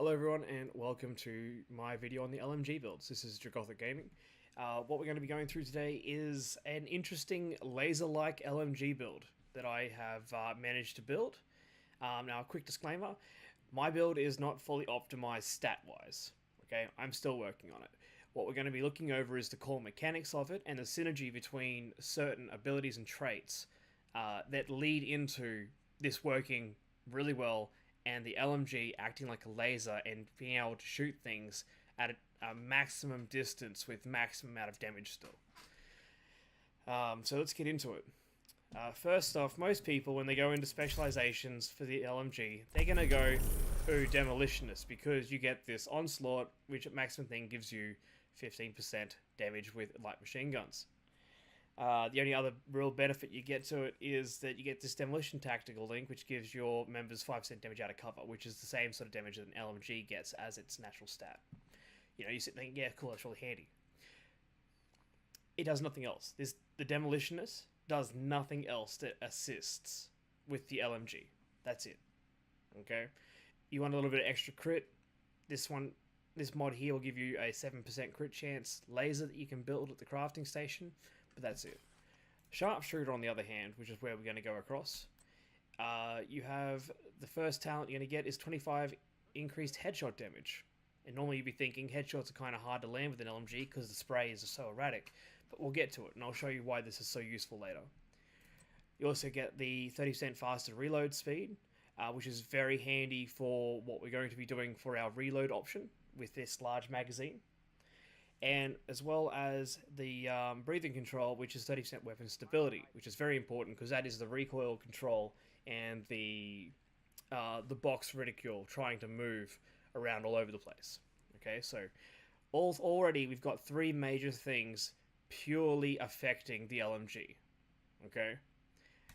Hello everyone and welcome to my video on the LMG builds. This is Dragothic Gaming. What we're going to be going through today is an interesting Lazerlike LMG build that I have managed to build. Now a quick disclaimer, my build is not fully optimized stat-wise. Okay, I'm still working on it. What we're going to be looking over is the core mechanics of it and the synergy between certain abilities and traits that lead into this working really well and the LMG acting like a laser and being able to shoot things at a maximum distance with maximum amount of damage still. So let's get into it. First off, most people, when they go into specializations for the LMG, they're going to go, ooh, Demolitionist, because you get this Onslaught, which at maximum thing gives you 15% damage with light machine guns. The only other real benefit you get to it is that you get this Demolition Tactical link, which gives your members 5% damage out of cover, which is the same sort of damage that an LMG gets as its natural stat. You know, you sit thinking, yeah, cool, that's really handy. It does nothing else. The Demolitionist does nothing else that assists with the LMG. That's it. Okay? You want a little bit of extra crit? This mod here will give you a 7% crit chance laser that you can build at the crafting station. But that's it. Sharpshooter, on the other hand, which is where we're going to go across, you have the first talent you're going to get is 25 increased headshot damage. And normally you'd be thinking headshots are kind of hard to land with an LMG because the sprays are so erratic. But we'll get to it, and I'll show you why this is so useful later. You also get the 30% faster reload speed, which is very handy for what we're going to be doing for our reload option with this large magazine. And as well as the breathing control, which is 30% weapon stability, which is very important because that is the recoil control and the box ridicule trying to move around all over the place. Okay, so already we've got three major things purely affecting the LMG. Okay,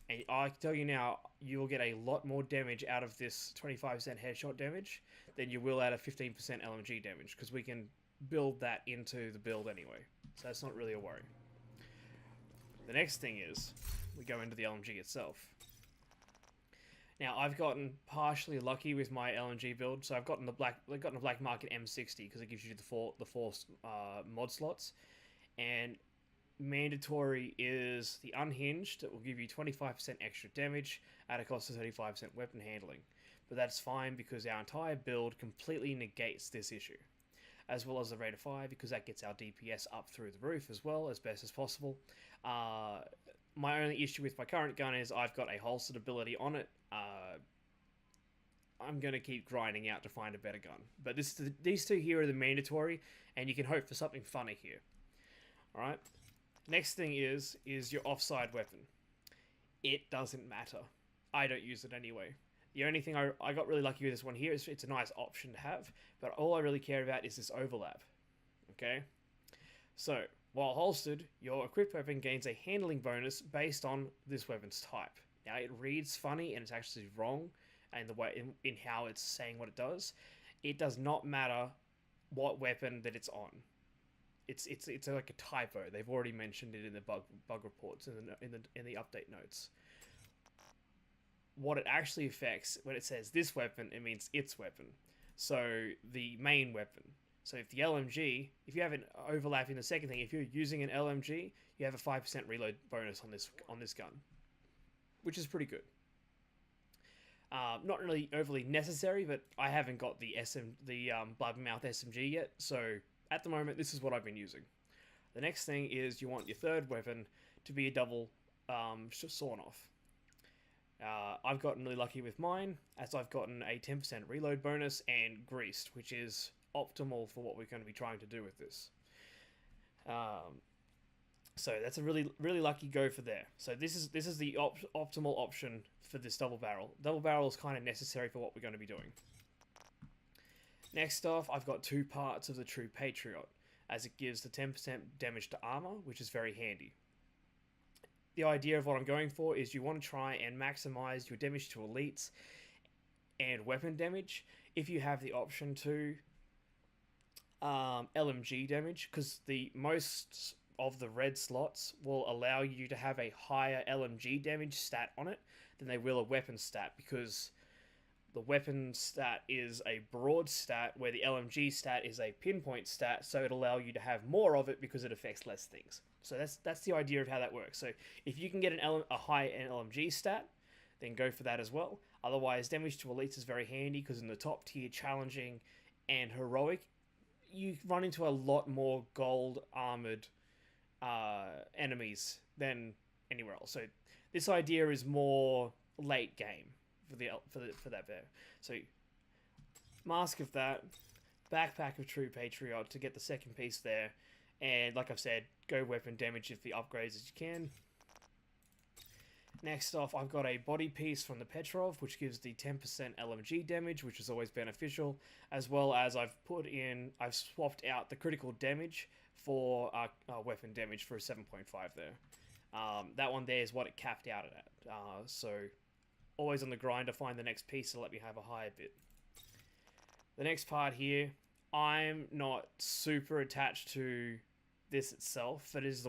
and I can tell you now, you will get a lot more damage out of this 25% headshot damage than you will out of 15% LMG damage, because we can build that into the build anyway, so that's not really a worry. The next thing is we go into the LMG itself. Now I've gotten partially lucky with my LMG build, so I've gotten a black market M60 because it gives you the four mod slots, and mandatory is the unhinged that will give you 25% extra damage at a cost of 35% weapon handling, but that's fine because our entire build completely negates this issue, as well as the rate of fire, because that gets our DPS up through the roof as well, as best as possible. My only issue with my current gun is I've got a holstered ability on it. I'm going to keep grinding out to find a better gun. But these two here are the mandatory, and you can hope for something funny here. Alright? Next thing is your offside weapon. It doesn't matter. I don't use it anyway. The only thing I got really lucky with this one here is it's a nice option to have, but all I really care about is this overlap. Okay? So, while holstered, your equipped weapon gains a handling bonus based on this weapon's type. Now, it reads funny and it's actually wrong in the way in how it's saying what it does. It does not matter what weapon that it's on. It's like a typo. They've already mentioned it in the bug reports in the update notes. What it actually affects, when it says this weapon, it means its weapon. So the main weapon. So if the LMG, if you have an overlap in the second thing, if you're using an LMG, you have a 5% reload bonus on this gun, which is pretty good. Not really overly necessary, but I haven't got the Blabbermouth SMG yet, so at the moment this is what I've been using. The next thing is you want your third weapon to be a double sawn off. I've gotten really lucky with mine, as I've gotten a 10% reload bonus and greased, which is optimal for what we're going to be trying to do with this. So that's a really lucky go for there. So this is the optimal option for this double barrel. Double barrel is kind of necessary for what we're going to be doing. Next off, I've got two parts of the True Patriot, as it gives the 10% damage to armor, which is very handy. The idea of what I'm going for is you want to try and maximize your damage to elites and weapon damage if you have the option to LMG damage, because the most of the red slots will allow you to have a higher LMG damage stat on it than they will a weapon stat, because The weapon stat is a broad stat, where the LMG stat is a pinpoint stat, so it'll allow you to have more of it because it affects less things. So that's the idea of how that works. So if you can get a high LMG stat, then go for that as well. Otherwise, damage to elites is very handy, because in the top tier, challenging and heroic, you run into a lot more gold armored enemies than anywhere else. So this idea is more late game for that bear. So Mask of that, Backpack of True Patriot to get the second piece there, and like I've said, go weapon damage if the upgrades as you can. Next off, I've got a body piece from the Petrov, which gives the 10% LMG damage, which is always beneficial, as well as I've swapped out the critical damage for weapon damage for a 7.5 there. That one there is what it capped out at. So always on the grind to find the next piece to let me have a higher bit. The next part here, I'm not super attached to this itself. It is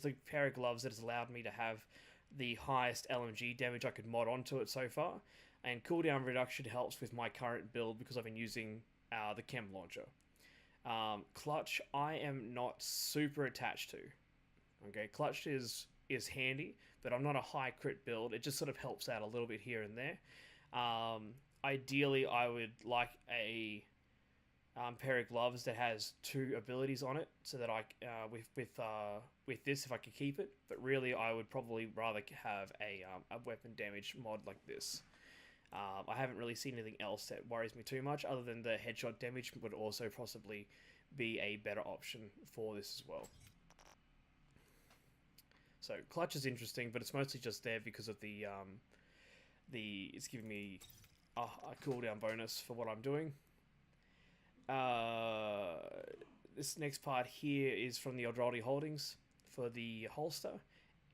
the pair of gloves that has allowed me to have the highest LMG damage I could mod onto it so far, and cooldown reduction helps with my current build because I've been using the chem launcher. Clutch, I am not super attached to. Okay, clutch is handy, but I'm not a high crit build. It just sort of helps out a little bit here and there. Ideally, I would like a pair of gloves that has 2 abilities on it, so that I with this, if I could keep it. But really, I would probably rather have a weapon damage mod like this. I haven't really seen anything else that worries me too much, other than the headshot damage would also possibly be a better option for this as well. So clutch is interesting, but it's mostly just there because of it's giving me a cooldown bonus for what I'm doing. This next part here is from the Eldrazi Holdings for the holster,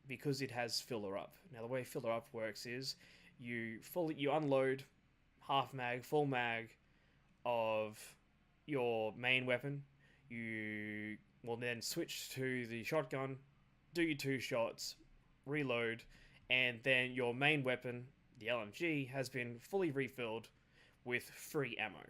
because it has filler up. Now the way filler up works is you unload half mag, full mag of your main weapon. You will then switch to the shotgun, do your 2 shots, reload, and then your main weapon, the LMG, has been fully refilled with free ammo.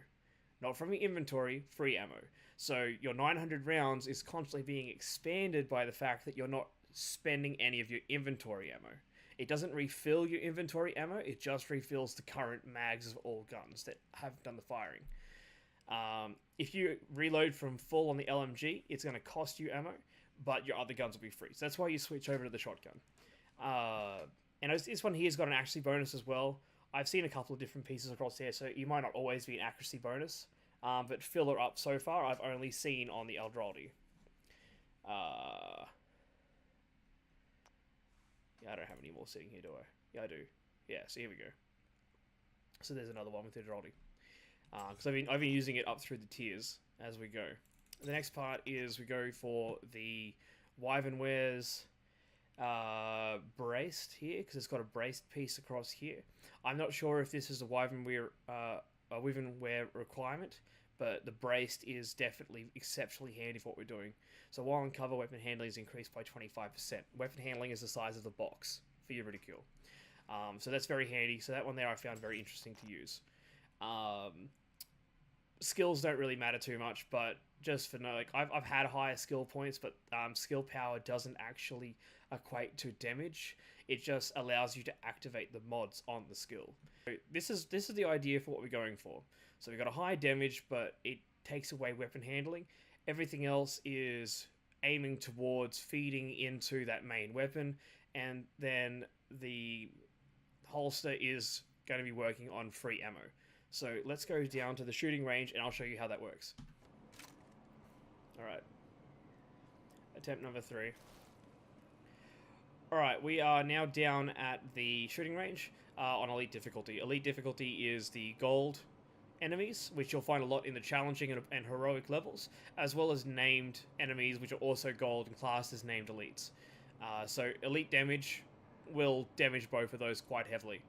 Not from your inventory, free ammo. So your 900 rounds is constantly being expanded by the fact that you're not spending any of your inventory ammo. It doesn't refill your inventory ammo, it just refills the current mags of all guns that have done the firing. If you reload from full on the LMG, it's going to cost you ammo, but your other guns will be free. So that's why you switch over to the shotgun. And this one here's got an accuracy bonus as well. I've seen a couple of different pieces across there, so you might not always be an accuracy bonus. But filler up so far, I've only seen on the Eldrazi. Yeah, I don't have any more sitting here, do I? Yeah, I do. Yeah, so here we go. So there's another one with the Eldrazi. Because I've been using it up through the tiers as we go. The next part is we go for the Wyvern Wares braced here, because it's got a braced piece across here. I'm not sure if this is a Wyvern Wear requirement, but the braced is definitely exceptionally handy for what we're doing. So while on cover, weapon handling is increased by 25%. Weapon handling is the size of the box for your ridicule. So that's very handy. So that one there I found very interesting to use. Skills don't really matter too much, but just for I've had higher skill points, but skill power doesn't actually equate to damage. It just allows you to activate the mods on the skill. So this is the idea for what we're going for. So we've got a high damage, but it takes away weapon handling. Everything else is aiming towards feeding into that main weapon, and then the holster is going to be working on free ammo. So let's go down to the shooting range and I'll show you how that works. Alright. Attempt number 3. Alright, we are now down at the shooting range on Elite difficulty. Elite difficulty is the gold enemies, which you'll find a lot in the challenging and heroic levels, as well as named enemies, which are also gold and classed as named elites. So elite damage will damage both of those quite heavily.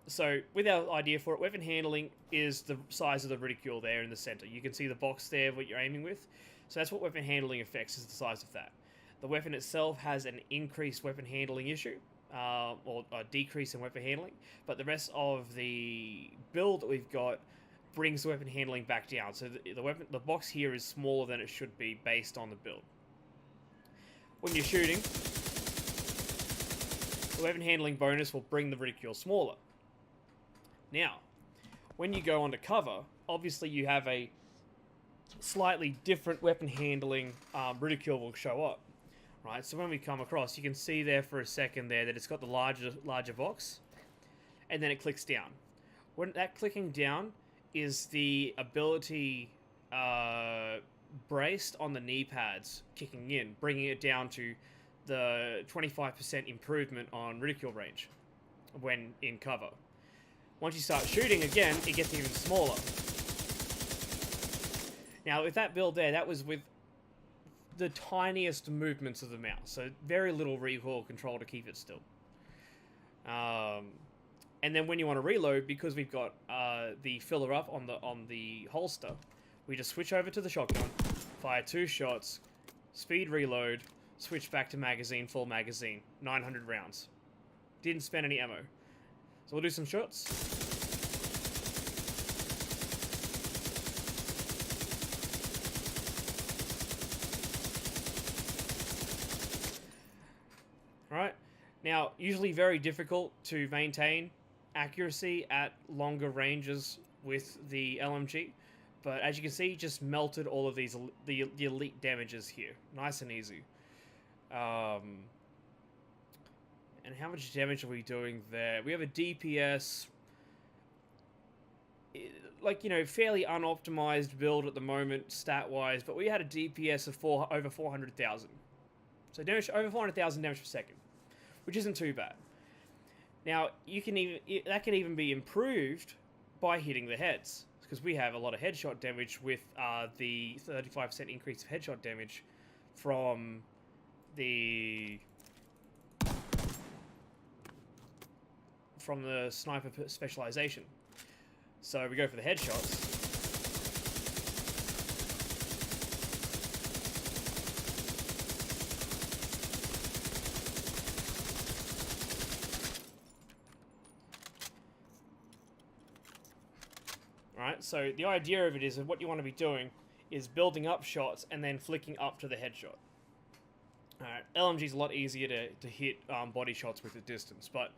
So with our idea for it, weapon handling is the size of the ridicule there in the center. You can see the box there, what you're aiming with. So that's what weapon handling affects, is the size of that. The weapon itself has an increased weapon handling issue, or a decrease in weapon handling, but the rest of the build that we've got brings the weapon handling back down. So the box here is smaller than it should be based on the build. When you're shooting, the weapon handling bonus will bring the ridicule smaller. Now, when you go onto cover, obviously you have a slightly different weapon handling ridicule will show up. Right, so when we come across, you can see there for a second there that it's got the larger box, and then it clicks down. When that clicking down is the ability braced on the knee pads kicking in, bringing it down to the 25% improvement on ridicule range when in cover. Once you start shooting again, it gets even smaller. Now, with that build there, that was with the tiniest movements of the mouse, so very little recoil control to keep it still. And then when you want to reload, because we've got the filler up on the holster, we just switch over to the shotgun, fire 2 shots, speed reload, switch back to magazine, full magazine, 900 rounds. Didn't spend any ammo. So we'll do some shots. Alright, now usually very difficult to maintain accuracy at longer ranges with the LMG, but as you can see, just melted all of these the elite damages here, nice and easy. And how much damage are we doing there? We have a DPS, like, you know, fairly unoptimized build at the moment stat wise, but we had a DPS of over 400,000. So damage over 400,000 damage per second, which isn't too bad. Now that can even be improved by hitting the heads, because we have a lot of headshot damage with the 35% increase of headshot damage from the sniper specialization. So we go for the headshots. Right, so the idea of it is that what you want to be doing is building up shots and then flicking up to the headshot. Alright, LMG's a lot easier to hit body shots with the distance, but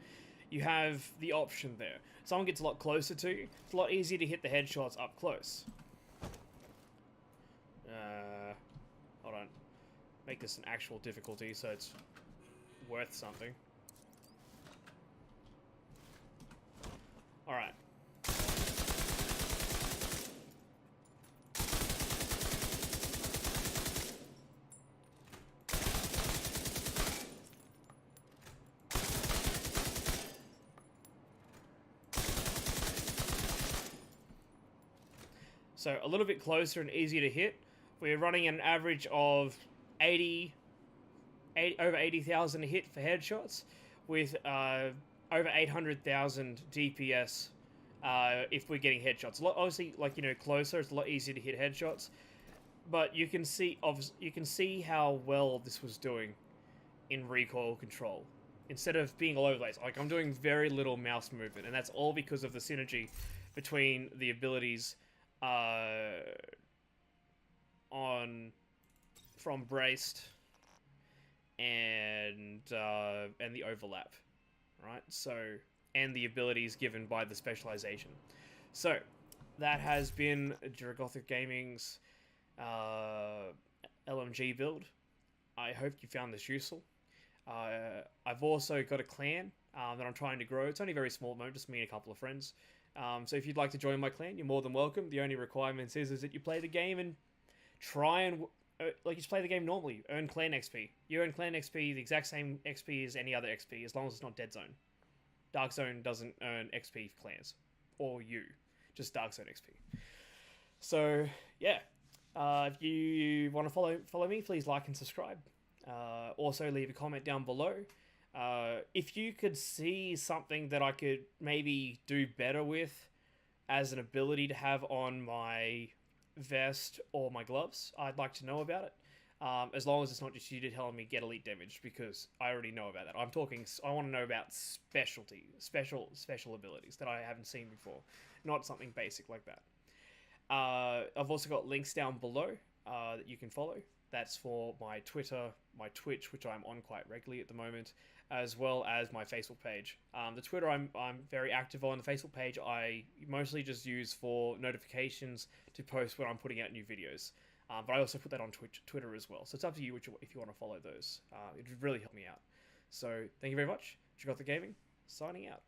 you have the option there. Someone gets a lot closer to you, it's a lot easier to hit the headshots up close. Hold on. Make this an actual difficulty so it's worth something. Alright. So a little bit closer and easier to hit. We're running an average of over 80,000 a hit for headshots, with over 800,000 DPS if we're getting headshots. Obviously, like, you know, closer, it's a lot easier to hit headshots. But you can see how well this was doing in recoil control. Instead of being all over the place, like, I'm doing very little mouse movement, and that's all because of the synergy between the abilities from braced and the overlap, right? So, and the abilities given by the specialization. So that has been Dragothic Gaming's LMG build. I hope you found this useful. I've also got a clan that I'm trying to grow. It's only very small at the moment, just me and a couple of friends. So if you'd like to join my clan, you're more than welcome. The only requirements is that you play the game and try and, like, just play the game normally. Earn clan XP. You earn clan XP, the exact same XP as any other XP, as long as it's not Dead Zone. Dark Zone doesn't earn XP for clans. Or you. Just Dark Zone XP. So, yeah. If you want to follow me, please like and subscribe. Also, leave a comment down below. If you could see something that I could maybe do better with as an ability to have on my vest or my gloves, I'd like to know about it. As long as it's not just you telling me get elite damage, because I already know about that. I want to know about special abilities that I haven't seen before, not something basic like that. I've also got links down below that you can follow. That's for my Twitter, my Twitch, which I'm on quite regularly at the moment, as well as my Facebook page. The Twitter I'm very active on. The Facebook page I mostly just use for notifications to post when I'm putting out new videos. But I also put that on Twitter as well. So it's up to you if you want to follow those. It would really help me out. So thank you very much. Dragothic Gaming, signing out.